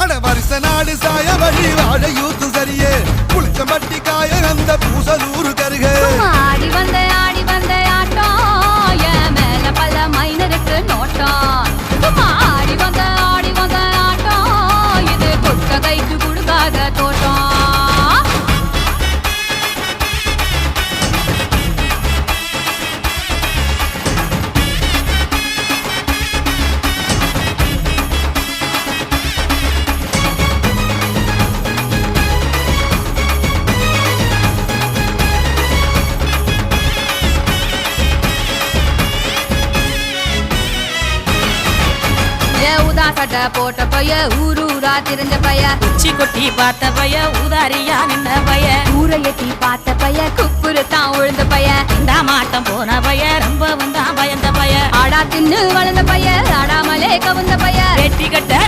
வடவரிச நாடு சாய வழி வாழ யூத்து சரியே புளிச்சம்பட்டி காய அந்த பூசலூரு கருக ஆடி வந்த ஆட்டம் என் மேல பல மைனருக்கு நோட்டம் ஆடி வந்த ஆட்டம் இது குட்ட கைக்கு கொடுக்காத தோட்டம் சட்டை போட்ட பைய ஊரூரா தெரிஞ்ச பைய உச்சி கொட்டி பார்த்த பைய ஊதாரியா நின்ன பைய ஊரை எட்டி பார்த்த பைய குப்புரு தான் உழுந்த பைய இந்த மாட்டம் போன பைய ரொம்ப வந்தா பயந்த பைய ஆடா தின்னு வளர்ந்த பைய ஆடாமலே கவுந்த பைய வெட்டி கட்ட